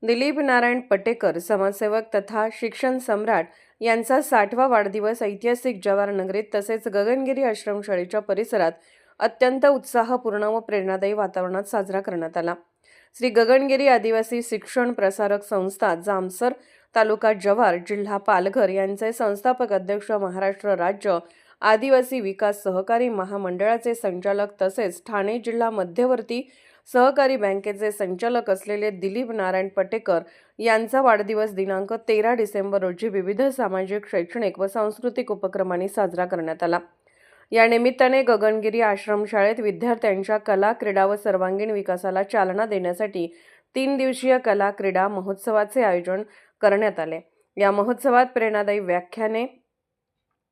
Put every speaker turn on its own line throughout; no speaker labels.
दिलीप नारायण पटेकर समाजसेवक तथा शिक्षण सम्राट यांचा 60वा वाढदिवस ऐतिहासिक जवाहर नगरीत तसेच गगनगिरी आश्रमशाळेच्या परिसरात अत्यंत उत्साहपूर्ण व प्रेरणादायी वातावरणात साजरा करण्यात आला। श्री गगनगिरी आदिवासी शिक्षण प्रसारक संस्था जामसर तालुका जव्हार जिल्हा पालघर यांचे संस्थापक अध्यक्ष महाराष्ट्र राज्य आदिवासी विकास सहकारी महामंडळाचे संचालक तसेच ठाणे जिल्हा मध्यवर्ती सहकारी बँकेचे संचालक असलेले दिलीप नारायण पटेकर यांचा वाढदिवस दिनांक 13 डिसेंबर रोजी विविध सामाजिक, शैक्षणिक व सांस्कृतिक उपक्रमांनी साजरा करण्यात आला। या निमित्ताने गगनगिरी आश्रमशाळेत विद्यार्थ्यांच्या कला, क्रीडा व सर्वांगीण विकासाला चालना देण्यासाठी 3 दिवसीय कला क्रीडा महोत्सवाचे आयोजन करण्यात आले। या महोत्सवात प्रेरणादायी व्याख्याने,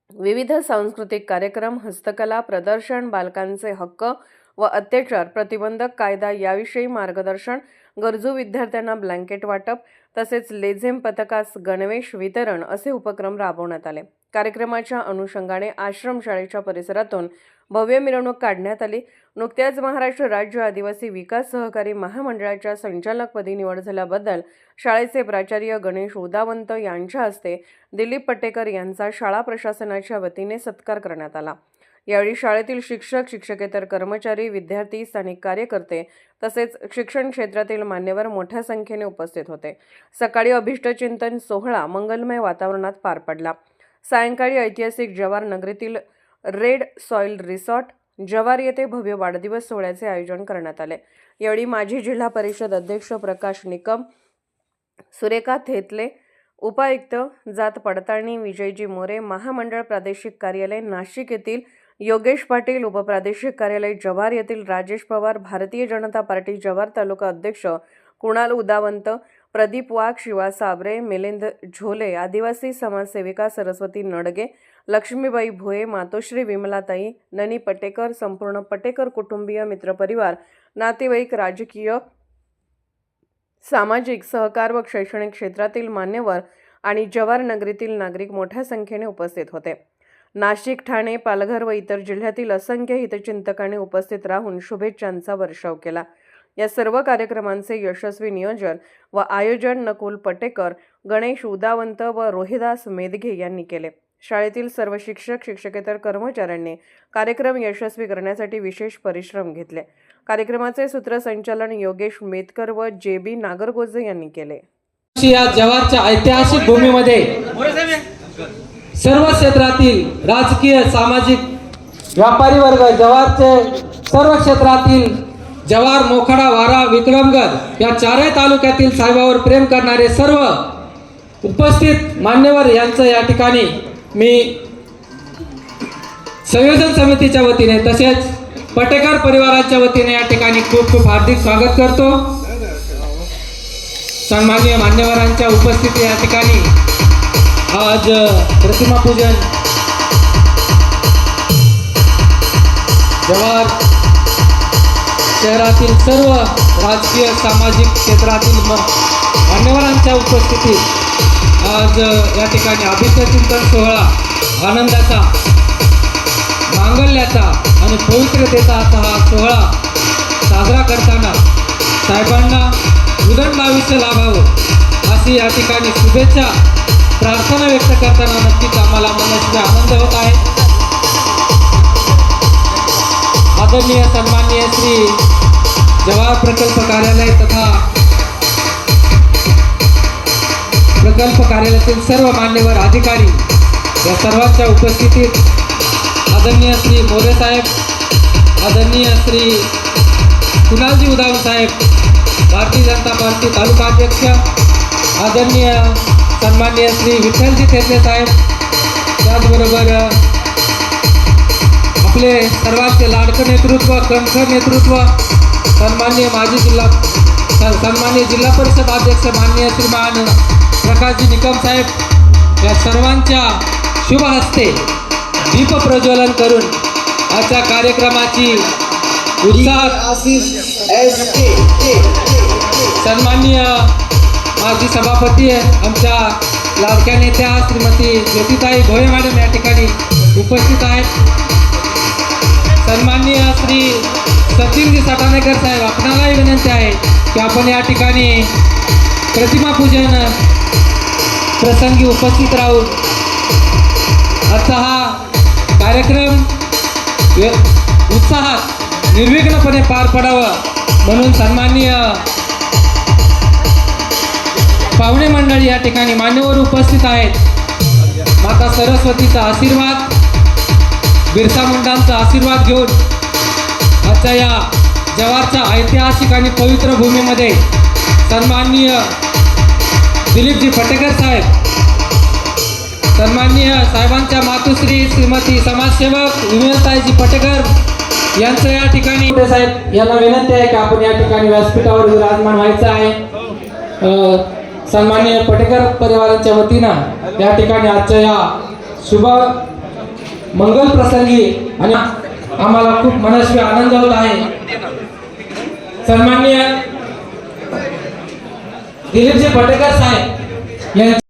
विविध सांस्कृतिक कार्यक्रम, हस्तकला प्रदर्शन, बालकांचे हक्क व अत्याचार प्रतिबंधक कायदा याविषयी मार्गदर्शन, गरजू विद्यार्थ्यांना ब्लँकेट वाटप तसेच लेझिम पथकास गणवेश वितरण असे उपक्रम राबवण्यात आले। कार्यक्रमाच्या अनुषंगाने आश्रमशाळेच्या परिसरातून भव्य मिरवणूक काढण्यात आली। नुकत्याच महाराष्ट्र राज्य आदिवासी विकास सहकारी महामंडळाच्या संचालकपदी निवड झाल्याबद्दल शाळेचे प्राचार्य गणेश उदावंत यांच्या हस्ते दिलीप पटेकर यांचा शाळा प्रशासनाच्या वतीने सत्कार करण्यात आला। यावेळी शाळेतील शिक्षक, शिक्षकेतर कर्मचारी, विद्यार्थी, स्थानिक कार्यकर्ते तसेच शिक्षण क्षेत्रातील मान्यवर मोठ्या संख्येने उपस्थित होते। सकाळी अभिष्टचिंतन सोहळा मंगलमय वातावरणात पार पडला। सायंकाळी ऐतिहासिक जवाहर नगरीतील रेड सॉइल रिसॉर्ट जवाहर येथे भव्य वाढदिवस सोहळ्याचे आयोजन करण्यात आले। यावेळी माजी जिल्हा परिषद अध्यक्ष प्रकाश निकम, सुरेखा थेतले, उपायुक्त जात पडताळणी विजयजी मोरे, महामंडळ प्रादेशिक कार्यालय नाशिक येथील योगेश पाटील, उपप्रादेशिक कार्यालय जव्हार येथील राजेश पवार, भारतीय जनता पार्टी जव्हार तालुका अध्यक्ष कुणाल उदावंत, प्रदीप वाघ, शिवा साबरे, मिलिंद झोले, आदिवासी समाजसेविका सरस्वती नडगे, लक्ष्मीबाई भोये, मातोश्री विमलाताई, ननी पटेकर, संपूर्ण पटेकर कुटुंबीय, मित्रपरिवार, नातेवाईक, राजकीय, सामाजिक, सहकार व शैक्षणिक क्षेत्रातील मान्यवर आणि जवाहर नगरीतील नागरिक मोठ्या संख्येने उपस्थित होते। नाशिक, ठाणे, पालघर व इतर जिल्ह्यातील असंख्य हितचिंतकांनी उपस्थित राहून शुभेच्छांचा वर्षाव केला। या सर्व कार्यक्रमांचे यशस्वी नियोजन व आयोजन नकुल पटेकर, गणेश उदावंत व रोहिदास मेदघे यांनी केले। शाळेतील सर्व शिक्षक, शिक्षकेतर कर्मचाऱ्यांनी कार्यक्रम यशस्वी करण्यासाठी विशेष परिश्रम घेतले। कार्यक्रमाचे सूत्रसंचालन योगेश मेतकर व JB नागरगोजे यांनी केले।
या जव्हारच्या ऐतिहासिक भूमीमध्ये सर्व क्षेत्रातील राजकीय, सामाजिक, व्यापारी वर्ग, जव्हारचे सर्व क्षेत्रातील जव्हार, मोखाडा, वारा, विक्रमगड या चारही तालुक्यातील साहेबावर प्रेम करणारे सर्व उपस्थित मान्यवर यांचं या ठिकाणी मी संयोजन समितीच्या वतीने तसेच पटेकर परिवाराच्या वतीने या ठिकाणी खूप खूप हार्दिक स्वागत करतो। सन्माननीय मान्यवरांच्या उपस्थिती या ठिकाणी आज प्रतिमा पूजन जव्हार शहरातील सर्व राजकीय, सामाजिक क्षेत्रातील मान्यवरांच्या उपस्थितीत आज या ठिकाणी अभिष्टचिंतन सोहळा आनंदाचा, मांगल्याचा आणि पवित्रतेचा हा सोहळा साजरा करताना साहेबांना उदंड आयुष्य लाभावं अशी या ठिकाणी शुभेच्छा प्रार्थना व्यक्त करताना नक्कीच आम्हाला मनाचा आनंद होत आहे। आदरणीय सन्माननीय श्री जव्हार प्रकल्प कार्यालय तथा प्रकल्प कार्यालयातील सर्व मान्यवर अधिकारी या सर्वांच्या उपस्थितीत आदरणीय श्री मोरे साहेब, आदरणीय श्री कुणालजी उदाव साहेब, भारतीय जनता पार्टी तालुका अध्यक्ष, आदरणीय सन्माननीय श्री विठ्ठलजी थेतले साहेब, त्याचबरोबर आपले सर्वांचे लाडकं नेतृत्व, कणखर नेतृत्व, सन्माननीय जिल्हा परिषद अध्यक्ष माननीय श्रीमान प्रकाशजी निकम साहेब या सर्वांच्या शुभ हस्ते दीप प्रज्वलन करून आजच्या कार्यक्रमाची उत्साह सन्माननीय माजी सभापती आमच्या लाडक्या नेत्या श्रीमती ज्योतिताई भोये मॅडम या ठिकाणी उपस्थित आहेत। सन्माननीय श्री सचिनजी सटाणेकर साहेब, आपणालाही विनंती आहे की आपण या ठिकाणी प्रतिमा पूजन प्रसंगी उपस्थित राहून आजचा हा कार्यक्रम उत्साहात निर्विघ्नपणे पार पडावा म्हणून सन्माननीय पाहुणे मंडळी या ठिकाणी मान्यवर उपस्थित आहेत. माता सरस्वतीचा आशीर्वाद, बिरसा मुंडांचा आशीर्वाद घेऊन आजच्या या जव्हारच्या ऐतिहासिक आणि पवित्र भूमीमध्ये सन्माननीय दिलीपजी फटेकर साहेब, सन्माननीय साहेबांच्या मातुश्री श्रीमती समाजसेवक विमलताईजी फटेकर यांचं या ठिकाणी साहेब यांना विनंती आहे की आपण या ठिकाणी व्यासपीठावर विराजमान व्हायचं आहे. सन्माननीय पटेकर परिवाराच्या वतीनं या ठिकाणी आजच्या या शुभ मंगल प्रसंगी आणि आम्हाला खूप मनस्वी आनंद होत आहे. सन्माननीय दिलीपजी फटेकर साहेब यांच्या